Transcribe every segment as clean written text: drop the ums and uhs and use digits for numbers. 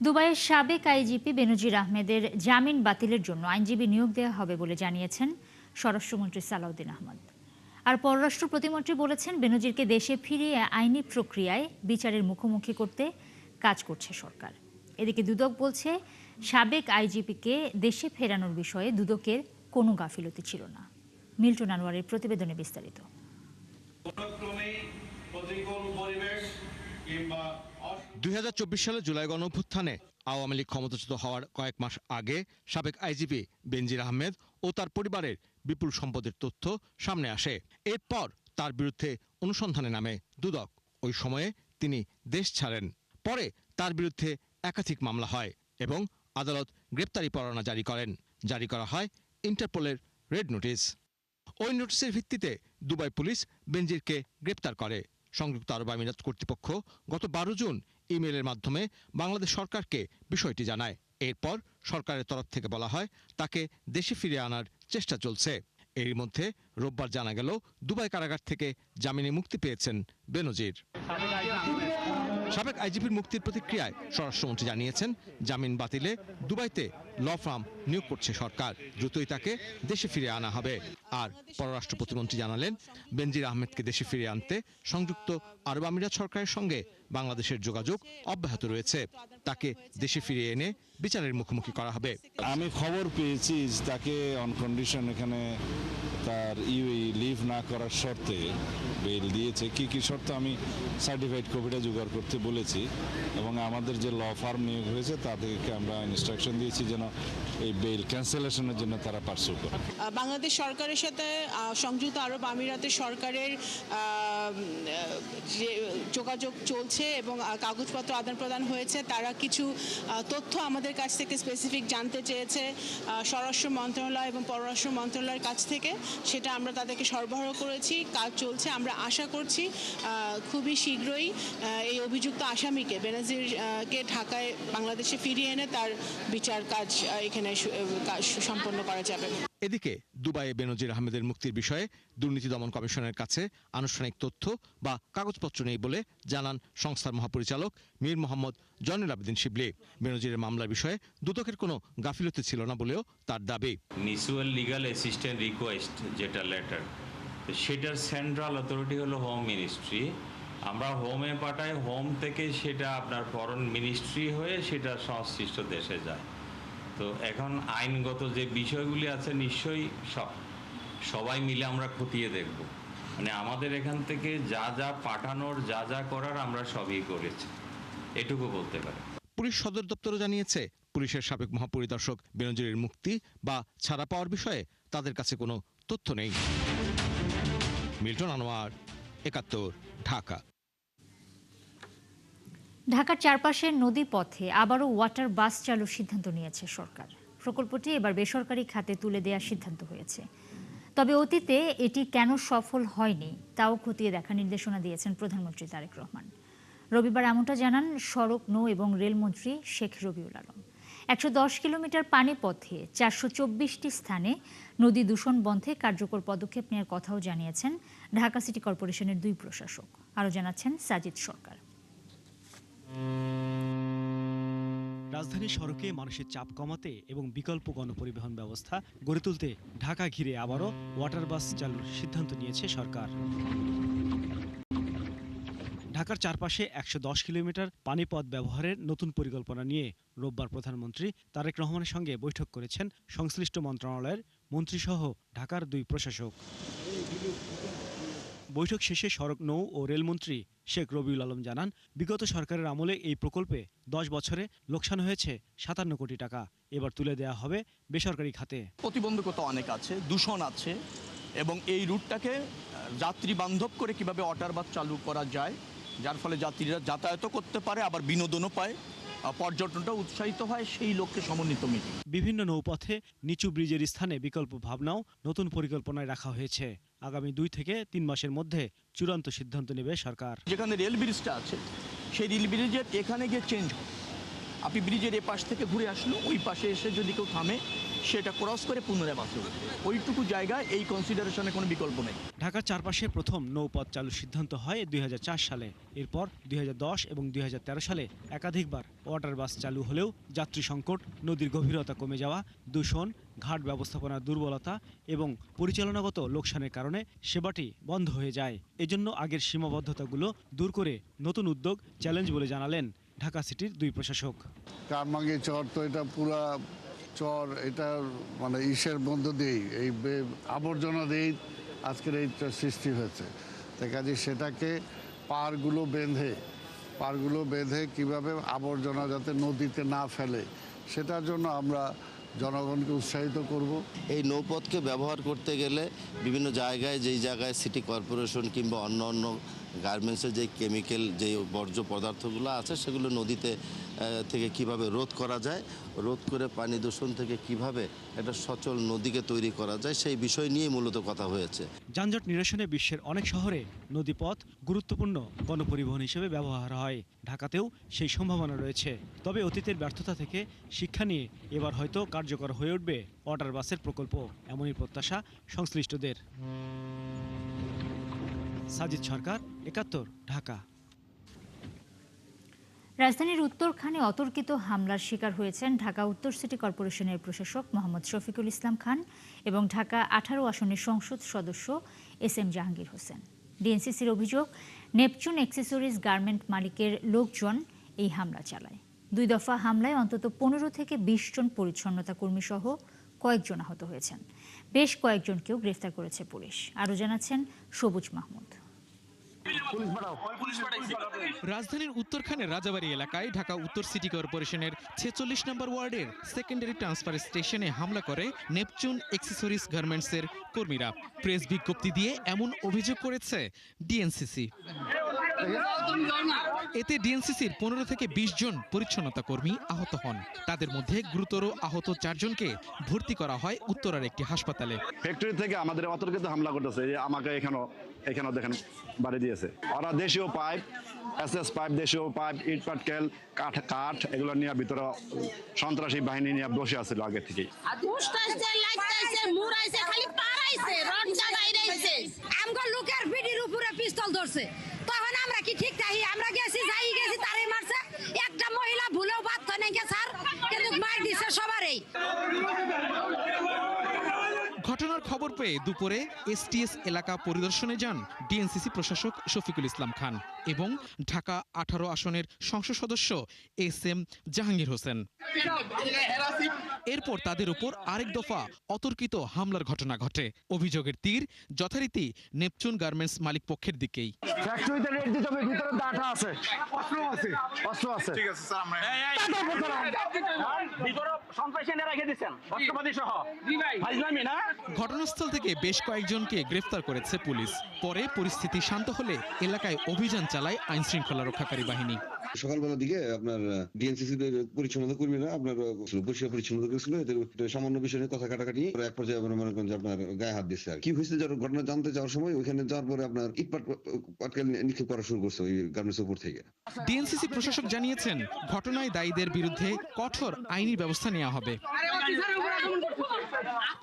দুবাইয়ের সাবেক আইজিপি বেনজির আহমেদের জামিন বাতিলের জন্য আইনজীবী নিয়োগ দেওয়া হবে বলে জানিয়েছেন স্বরাষ্ট্রমন্ত্রী সালাউদ্দিন আহমেদ। আর পররাষ্ট্র প্রতিমন্ত্রী বলেছেন, বেনজিরকে দেশে ফিরিয়ে আইনি প্রক্রিয়ায় বিচারের মুখোমুখি করতে কাজ করছে সরকার। এদিকে দুদক বলছে, সাবেক আইজিপিকে দেশে ফেরানোর বিষয়ে দুদকের কোনো গাফিলতি ছিল না। মিল্টন আনোয়ারের প্রতিবেদনে বিস্তারিত। 2024 সালে জুলাই গণঅভ্যুত্থানে আওয়ামী লীগ ক্ষমতাচ্যুত হওয়ার কয়েক মাস আগে সাবেক আইজিপি বেনজির আহমেদ ও তার পরিবারের বিপুল সম্পদের তথ্য সামনে আসে। এরপর তার বিরুদ্ধে অনুসন্ধানে নামে দুদক। ওই সময়ে তিনি দেশ ছাড়েন। পরে তার বিরুদ্ধে একাধিক মামলা হয় এবং আদালত গ্রেপ্তারি পরোয়ানা জারি করা হয় ইন্টারপোলের রেড নোটিশ। ওই নোটিশের ভিত্তিতে দুবাই পুলিশ বেনজিরকে গ্রেপ্তার করে। সংযুক্ত আরব আমিরাত কর্তৃপক্ষ গত 12 জুন ইমেইলের মাধ্যমে বাংলাদেশ সরকারকে বিষয়টি জানায়। এরপর সরকারের তরফ থেকে বলা হয়, তাকে দেশে ফিরিয়ে আনার চেষ্টা চলছে। এরই মধ্যে রোববার জানা গেল, দুবাই কারাগার থেকে জামিনে মুক্তি পেয়েছেন বেনজির। সাবেক আইজিপির মুক্তির প্রতিক্রিয়ায় স্বরাষ্ট্রমন্ত্রী জানিয়েছেন, জামিন বাতিলে দুবাইতে ল ফার্ম নিয়োগ করছে সরকার। দ্রুতই তাকে দেশে ফিরিয়ে আনা হবে। আর পররাষ্ট্র প্রতিমন্ত্রী জানালেন, বেনজির আহমেদকে দেশে ফিরিয়ে আনতে সংযুক্ত আরব আমিরাত সরকারের সঙ্গে বাংলাদেশের যোগাযোগ অব্যাহত রয়েছে। তাকে দেশে ফিরিয়ে এনে বিচারের মুখোমুখি করা হবে। আমি খবর পেয়েছি তাকে অন কন্ডিশন এখানে তার লিভ না করার শর্তে বেল দিয়েছে। কি শর্ত আমি সার্টিফাইড কপিটা জোগাড় করতে বলেছি এবং আমাদের যে ল ফার্ম নিয়োগ হয়েছে তাদেরকে আমরা ইনস্ট্রাকশন দিয়েছি যেন এই বেল ক্যান্সেলেশনের জন্য তারা পার্সু করে। বাংলাদেশ সরকারের সাথে সংযুক্ত আরব আমিরাতের সরকারের যে যোগাযোগ চলছে এবং কাগজপত্র আদান প্রদান হয়েছে। তারা কিছু তথ্য আমাদের কাছ থেকে স্পেসিফিক জানতে চেয়েছে স্বরাষ্ট্র মন্ত্রণালয় এবং পররাষ্ট্র মন্ত্রণালয়ের কাছ থেকে। সেটা আমরা তাদেরকে সরবরাহ করেছি, কাজ চলছে। আমরা আশা করছি খুবই শীঘ্রই এই অভিযুক্ত আসামিকে বেনজিরকে ঢাকায় বাংলাদেশে ফিরিয়ে এনে তার বিচার কাজ এখানে সম্পন্ন করা যাবে। এদিকে দুবাইয়ে বেনজির আহমেদের মুক্তির বিষয়ে দুর্নীতি দমন কমিশনের কাছে আনুষ্ঠানিক তথ্য বা কাগজপত্র নেই বলে জানান সংস্থার মহাপরিচালক মীর মোহাম্মদ জয়নুল আবেদিন শিবলি। বেনজিরের মামলার বিষয়ে দুদকের কোনো গাফিলতি ছিল না বলেও তার দাবি। মিউচুয়াল লিগাল অ্যাসিস্ট্যান্ট রিকোয়েস্ট যেটা লেটার, সেটার সেন্ট্রাল অথরিটি হলো হোম মিনিস্ট্রি। আমরা হোমে পাঠাই, হোম থেকে সেটা আপনার ফরেন মিনিস্ট্রি হয়ে সেটা সংশ্লিষ্ট দেশে যায়। তো এখন আইনগত যে বিষয়গুলি আছে নিশ্চয়ই সবাই মিলে আমরা খতিয়ে দেখব। মানে আমাদের এখান থেকে যা পাঠানোর যা করার আমরা সবই করেছি, এটুকু বলতে পারি। পুলিশ সদর দপ্তরও জানিয়েছে, পুলিশের সাবেক মহাপরিদর্শক বেনজিরের মুক্তি বা ছাড়া পাওয়ার বিষয়ে তাদের কাছে কোনো তথ্য নেই। মিল্টন আনোয়ার, ৭১, ঢাকা। ঢাকার চারপাশের নদী পথে আবারও ওয়াটার বাস চালুর সিদ্ধান্ত নিয়েছে সরকার। প্রকল্পটি এবার বেসরকারি খাতে তুলে দেওয়ার সিদ্ধান্ত হয়েছে। তবে অতীতে এটি কেন সফল হয়নি তাও খতিয়ে দেখার নির্দেশনা দিয়েছেন প্রধানমন্ত্রী তারেক রহমান। রবিবার এমনটা জানান সড়ক, নৌ এবং রেলমন্ত্রী শেখ রবিউল আলম। ১১০ কিলোমিটার পানিপথে ৪২৪টি স্থানে নদী দূষণ বন্ধে কার্যকর পদক্ষেপ নেওয়ার কথাও জানিয়েছেন ঢাকা সিটি কর্পোরেশনের 2 প্রশাসক। আরও জানাচ্ছেন সাজিদ সরকার। রাজধানী সড়কে মানুষের চাপ কমাতে এবং বিকল্প গণপরিবহন ব্যবস্থা গড়ে তুলতে ঢাকা ঘিরে আবারও ওয়াটার বাস চালুর সিদ্ধান্ত নিয়েছে সরকার। ঢাকার চারপাশে ১১০ কিলোমিটার পানিপথ ব্যবহারের নতুন পরিকল্পনা নিয়ে রোববার প্রধানমন্ত্রী তারেক রহমানের সঙ্গে বৈঠক করেছেন সংশ্লিষ্ট মন্ত্রণালয়ের মন্ত্রীসহ ঢাকার 2 প্রশাসক। বৈঠক শেষে সড়ক, নৌ ও রেলমন্ত্রী শেখ রবিউল আলম জানান, বিগত সরকারের আমলে এই প্রকল্পে 10 বছরে লোকসান হয়েছে ৫৭ কোটি টাকা। এবার তুলে দেওয়া হবে বেসরকারি খাতে। প্রতিবন্ধকতা অনেক আছে, দূষণ আছে এবং এই রুটটাকে যাত্রী বান্ধব করে কিভাবে ওয়াটার বাস চালু করা যায়, যার ফলে যাত্রীরা যাতায়াত করতে পারে, আবার বিনোদনও পায়, পর্যটনটা উৎসাহিত হয়, সেই লক্ষ্যে সমন্বিত মিটিং। বিভিন্ন নৌপথে নিচু ব্রিজের স্থানে বিকল্প ভাবনাও নতুন পরিকল্পনায় রাখা হয়েছে। আগামী 2 থেকে 3 মাসের মধ্যে চূড়ান্ত সিদ্ধান্ত নেবে সরকার। যেখানে রেল ব্রিজটা আছে সেই রেল ব্রিজের এখানে গিয়ে চেঞ্জ হবে, আপনি ব্রিজের এ পাশ থেকে ঘুরে আসলো, ওই পাশে এসে যদি কেউ থামে সেটা ক্রস করে পুনরায় বাসে উঠবে। ওইটুকু জায়গায় এই কনসিডারেশনে কোনো বিকল্প নেই। ঢাকার চারপাশে প্রথম নৌপথ চালুর সিদ্ধান্ত হয় 2004 সালে। এরপর 2010 এবং 2013 সালে একাধিকবার ওয়াটার বাস চালু হলেও যাত্রী সংকট, নদীর গভীরতা কমে যাওয়া, দূষণ, ঘাট ব্যবস্থাপনার দুর্বলতা এবং পরিচালনাগত লোকসানের কারণে সেবাটি বন্ধ হয়ে যায়। এজন্য আগের সীমাবদ্ধতাগুলো দূর করে নতুন উদ্যোগ চ্যালেঞ্জ বলে জানালেন ঢাকা সিটির দুই প্রশাসক। কারমাঙ্গি চর তো এটা পুরা চর, এটা মানে ইসের মধ্য দিয়েই এই আবর্জনা দিয়েই আজকের এইটা সৃষ্টি হয়েছে। তাই কাজে সেটাকে পাড়গুলো বেঁধে কিভাবে আবর্জনা যাতে নদীতে না ফেলে সেটার জন্য আমরা জনগণকে উৎসাহিত করব। এই নৌপথকে ব্যবহার করতে গেলে বিভিন্ন জায়গায়, যেই জায়গায় সিটি কর্পোরেশন কিংবা অন্য গার্মেন্টসের যে কেমিক্যাল, যে বর্জ্য পদার্থগুলো আছে সেগুলো নদীতে থেকে কিভাবে রোধ করা যায়, রোধ করে পানি দূষণ থেকে কিভাবে একটা সচল নদীকে তৈরি করা যায়, সেই বিষয় নিয়ে মূলত কথা হয়েছে। যানজট নিরসনে বিশ্বের অনেক শহরে নদীপথ গুরুত্বপূর্ণ গণপরিবহন হিসেবে ব্যবহার হয়। ঢাকাতেও সেই সম্ভাবনা রয়েছে। তবে অতীতের ব্যর্থতা থেকে শিক্ষা নিয়ে এবার হয়তো কার্যকর হয়ে উঠবে ওয়াটার বাসের প্রকল্প, এমনই প্রত্যাশা সংশ্লিষ্টদের। সাজিদ সরকার, ৭১, ঢাকা। রাজধানীর উত্তরখানে অতর্কিত হামলার শিকার হয়েছেন ঢাকা উত্তর সিটি কর্পোরেশনের প্রশাসক মোহাম্মদ শফিকুল ইসলাম খান এবং ঢাকা 18 আসনের সংসদ সদস্য SM জাহাঙ্গীর হোসেন। ডিএনসিসির অভিযোগ, নেপচুন অ্যাক্সেসরিজ গার্মেন্ট মালিকের লোকজন এই হামলা চালায়। 2 দফা হামলায় অন্তত 15 থেকে 20 জন পরিচ্ছন্নতা কর্মী সহ কয়েকজন আহত হয়েছেন। বেশ কয়েকজনকেও গ্রেফতার করেছে পুলিশ। আরও জানাচ্ছেন সবুজ মাহমুদ। রাজধানীর উত্তরখানের রাজাবাড়ী এলাকায় ঢাকা উত্তর সিটি কর্পোরেশনের 46 নম্বর ওয়ার্ডের সেকেন্ডারি ট্রান্সফার স্টেশনে হামলা করে নেপচুন অ্যাক্সেসরিজ গার্মেন্টসের কর্মীরা। প্রেস বিজ্ঞপ্তি দিয়ে এমন অভিযোগ করেছে ডিএনসিসি। এতে ডিএনসিসির 15 থেকে 20 জন পরিচ্ছন্নতা কর্মী আহত হন। তাদের মধ্যে গুরুতর আহত 4 জনকে ভর্তি করা হয় উত্তরার একটি হাসপাতালে। ফ্যাক্টরি থেকে আমাদের অতর্কিত হামলা করতেছে, আমাকে এখানেও দেখেন বাড়ি দিয়েছে। ওরা দেশীয় পাইপ, SS পাইপ, দেশীয় পাইপ, ইট পাটকেল, কাঠ এগুলো নিয়ে ভিতরে সন্ত্রাসী বাহিনী নিয়ে বসে আছিল আগে থেকেই। লোকের পিঠির উপরে পিস্তল ধরছে, তখন আমরা কি ঠিক থাকি? আমরা গেছি তারে মারছে। একটা মহিলা ভুলেও বাদ নেই স্যার, কিন্তু মার দিছে সবারই। ঘটনার খবর পেয়ে দুপুরে STS এলাকা পরিদর্শনে যান ডিএনসিসি প্রশাসক শফিকুল ইসলাম খান এবং ঢাকা 18 আসনের সংসদ সদস্য SM জাহাঙ্গীর হোসেন। এরপর তাদের উপর আরেক দফা অতর্কিত হামলার ঘটনা ঘটে। অভিযোগের তীর যথারীতি নেপচুন গার্মেন্টস মালিক পক্ষের দিকেই। ফ্যাক্টরিতে রেড দিতে হবে, ভিতরে ডাটা আছে, অস্ত্র আছে। ঠিক আছে স্যার, আমরা ভিতরে সন্ত্রাসী রেখে দিবেন, অস্ত্রপাতি সহ। ফাইজলামি না। ঘটনাস্থল থেকে বেশ কয়েকজনকে গ্রেফতার করেছে পুলিশ। পরে পরিস্থিতি শান্ত হলে এলাকায় অভিযান চালায় আইন শৃঙ্খলা রক্ষাকারী বাহিনী। সকালবেলার দিকে আপনার ডিএনসিসি পরিচ্ছন্নতা কর্মীরা আপনার পরিষ্কার পরিচ্ছন্নতা করেছিল, এদের সামান্য বিষয় নিয়ে কথা কাটাকাটি এক পর্যায়ে মনে করেন যে আপনার গায়ে হাত দিচ্ছে। আর কি হয়েছে ঘটনা জানতে যাওয়ার সময় ওইখানে যাওয়ার পরে আপনার ইট পাটকেল নিক্ষেপ করা শুরু করছে ওই গার্মেন্টস উপর থেকে। ডিএনসিসি প্রশাসক জানিয়েছেন, ঘটনায় দায়ীদের বিরুদ্ধে কঠোর আইনি ব্যবস্থা নেওয়া হবে।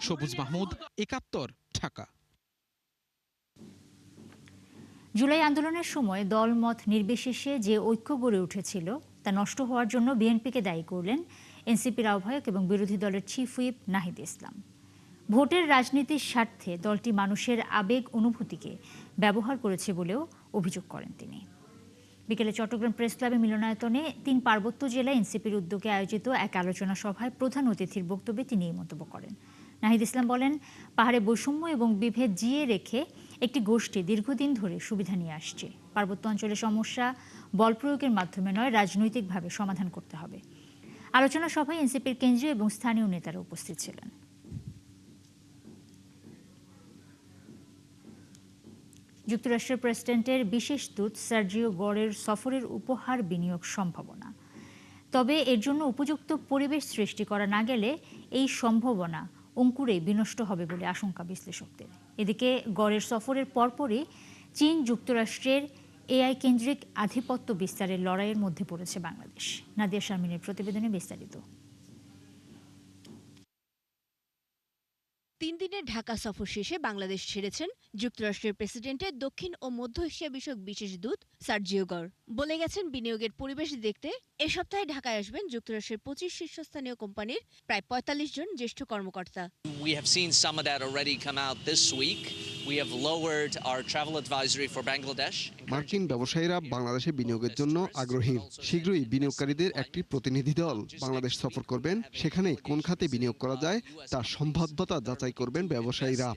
সবুজ মাহমুদ, ৭১, ঢাকা। জুলাই আন্দোলনের সময় দলমত নির্বিশেষে যে ঐক্য গড়ে উঠেছিল তা নষ্ট হওয়ার জন্য বিএনপিকে দায়ী করলেন এনসিপির আহ্বায়ক এবং বিরোধী দলের চিফ হুইপ নাহিদ ইসলাম। ভোটের রাজনীতির স্বার্থে দলটি মানুষের আবেগ অনুভূতিকে ব্যবহার করেছে বলেও অভিযোগ করেন তিনি। বিকেলে চট্টগ্রাম প্রেস ক্লাবে মিলনায়তনে 3 পার্বত্য জেলা এনসিপির উদ্যোগে আয়োজিত এক আলোচনা সভায় প্রধান অতিথির বক্তব্যে তিনি এই মন্তব্য করেন। নাহিদ ইসলাম বলেন, পাহাড়ে বৈষম্য এবং বিভেদ জিয়ে রেখে একটি গোষ্ঠী দীর্ঘদিন ধরে সুবিধা নিয়ে আসছে। পার্বত্য অঞ্চলের সমস্যা বল প্রয়োগের মাধ্যমে নয়, রাজনৈতিকভাবে সমাধান করতে হবে। আলোচনা সভায় এনসিপির কেন্দ্রীয় এবং স্থানীয় নেতারা উপস্থিত ছিলেন। যুক্তরাষ্ট্রের প্রেসিডেন্টের বিশেষ দূত সার্জিও গরের সফরের উপহার বিনিয়োগ সম্ভাবনা। তবে এর জন্য উপযুক্ত পরিবেশ সৃষ্টি করা না গেলে এই সম্ভাবনা অঙ্কুরে বিনষ্ট হবে বলে আশঙ্কা বিশ্লেষকদের। এদিকে গরের সফরের পরপরই চীন যুক্তরাষ্ট্রের এআই কেন্দ্রিক আধিপত্য বিস্তারের লড়াইয়ের মধ্যে পড়েছে বাংলাদেশ। নাদিয়া শারমিনের প্রতিবেদনে বিস্তারিত। 3 দিনের ঢাকা সফর শেষে বাংলাদেশ ছেড়েছেন যুক্তরাষ্ট্রের প্রেসিডেন্টের দক্ষিণ ও মধ্য এশিয়া বিষয়ক বিশেষ দূত সার্জিও গর। বলে গেছেন বিনিয়োগের পরিবেশ দেখতে এ সপ্তাহে ঢাকায় আসবেন যুক্তরাষ্ট্রের 25 শীর্ষস্থানীয় কোম্পানির প্রায় 45 জন জ্যেষ্ঠ কর্মকর্তা। We have seen some of that already come out this week. We have lowered our travel advisory for Bangladesh. মার্কিন ব্যবসায়ীরা বাংলাদেশে বিনিয়োগের জন্য আগ্রহী। শীঘ্রই বিনিয়োগকারীদের একটি প্রতিনিধি দল বাংলাদেশ সফর করবেন। সেখানে কোন খাতে বিনিয়োগ করা যায় তার সম্ভাব্যতা যাচাই করবেন ব্যবসায়ীরা।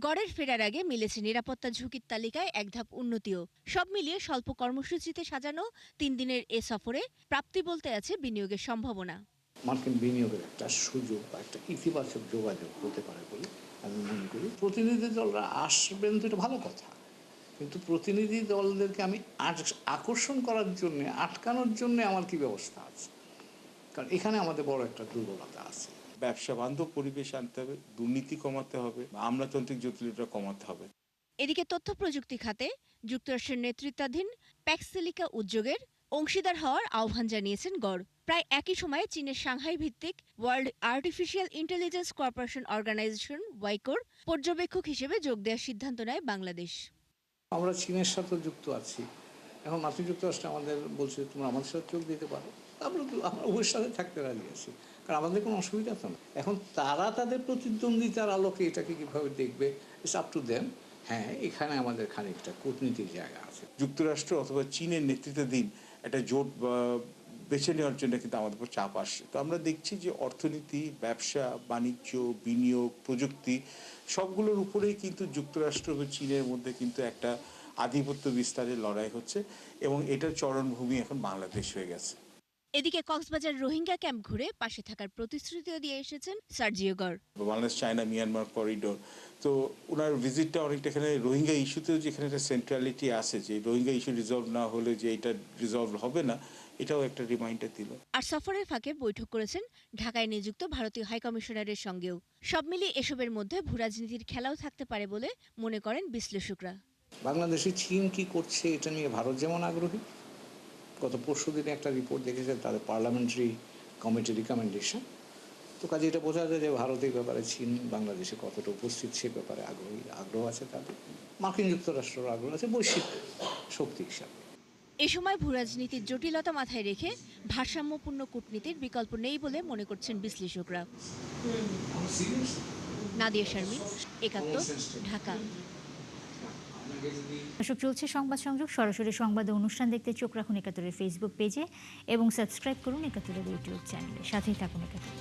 গড়ের ফেরার আগে মিলেছে নিরাপত্তা ঝুঁকির তালিকায় এক ধাপ উন্নতিও। সব মিলিয়ে স্বল্প কর্মসূচিতে সাজানো 3 দিনের এ সফরে প্রাপ্তি বলতে আছে বিনিয়োগের সম্ভাবনা। মার্কিন বিনিয়োগের একটা সুযোগ বা একটা ইতিবাচক যোগাযোগ হতে পারে বলে আমি মনে করি। প্রতিনিধি দলরা আসবেন তো এটা ভালো কথা, কিন্তু প্রতিনিধি দলদেরকে আমি আকর্ষণ করার জন্য, আটকানোর জন্য আমার কি ব্যবস্থা আছে? কারণ এখানে আমাদের বড় একটা দুর্বলতা আছে। ব্যবসা বান্ধব পরিবেশ আনতে হবে, দুর্নীতি কমাতে হবে, আমলাতান্ত্রিক জটিলতা কমাতে হবে। এদিকে তথ্য প্রযুক্তি খাতে যুক্তরাষ্ট্রের নেতৃত্বাধীন প্যাক্সিলিকা উদ্যোগের অংশীদার হওয়ার আহ্বান জানিয়েছেন গড়। প্রায় একই সময়ে চীনের সাংহাই ভিত্তিক world artificial intelligence corporation organization ওয়াইকোর পর্যবেক্ষক হিসেবে যোগ দেওয়ার সিদ্ধান্ত নেয় বাংলাদেশ। আমরা চীনের সাথে যুক্ত আছি। এখন মার্কিন যুক্তরাষ্ট্র আমাদের বলছে তোমরা আমাদের সাথে যোগ দিতে পারো, আমরা ওর সাথে থাকতে রাজি আছি, কারণ আমাদের কোনো অসুবিধা তো না। এখন তারা তাদের প্রতিদ্বন্দ্বিতার আলোকে এটাকে কীভাবে দেখবে, ইটস আপ টু দেম। হ্যাঁ, এখানে আমাদের খানিকটা কূটনীতির জায়গা আছে। যুক্তরাষ্ট্র অথবা চীনের নেতৃত্বাধীন একটা জোট বেছে নেওয়ার জন্য কিন্তু আমাদের উপর চাপ আসছে। তো আমরা দেখছি যে অর্থনীতি, ব্যবসা বাণিজ্য, বিনিয়োগ, প্রযুক্তি সবগুলোর উপরেই কিন্তু যুক্তরাষ্ট্র ও চীনের মধ্যে কিন্তু একটা আধিপত্য বিস্তারের লড়াই হচ্ছে এবং এটার চরণভূমি এখন বাংলাদেশ হয়ে গেছে। এদিকে কক্সবাজার রোহিঙ্গা ক্যাম্প ঘুরে পাশে থাকার প্রতিশ্রুতিও দিয়ে এসেছেন সার্জিও গর। বাংলাদেশ চায়না মিয়ানমার করিডোর, তো ওনার ভিজিটটা অনেকটা এখানে রোহিঙ্গা ইস্যুতেও যেখানে একটা সেন্ট্রালিটি আছে, যে রোহিঙ্গা ইস্যু রিজলভ না হলে যে এটা রিজলভ হবে না, এটাও একটা রিমাইন্ডার দিল। আর সফরের ফাঁকে বৈঠক করেছেন ঢাকায় নিযুক্ত ভারতীয় হাইকমিশনারের সঙ্গেও। সব মিলিয়ে এসবের মধ্যে ভূরাজনীতির খেলাও থাকতে পারে বলে মনে করেন বিশ্লেষকরা। বাংলাদেশে চীন কি করছে এটা নিয়ে ভারত যেমন আগ্রহী। গত পরশু দিনে একটা রিপোর্ট দেখেছেন তাদের পার্লামেন্টারি কমিটির রিকমেন্ডেশন। তো কাজে এটা বোঝা যায় যে ভারতের ব্যাপারে চীন বাংলাদেশে কতটা উপস্থিত সে ব্যাপারে আগ্রহ আছে তাদের। মার্কিন যুক্তরাষ্ট্রের আগ্রহ আছে বৈশ্বিক শক্তি হিসাবে। এ সময় ভূরাজনীতির জটিলতা মাথায় রেখে ভারসাম্যপূর্ণ কূটনীতির বিকল্প নেই বলে মনে করছেন বিশ্লেষকরা। নাদিয়া শারমিন, একাত্তর, ঢাকা। দর্শক, চলছে সংবাদ সংযোগ। সরাসরি সংবাদ অনুষ্ঠান দেখতে চোখ রাখুন একাত্তরের ফেসবুক পেজে এবং সাবস্ক্রাইব করুন একাত্তরের ইউটিউব চ্যানেলে। সাথেই থাকুন একাত্তর।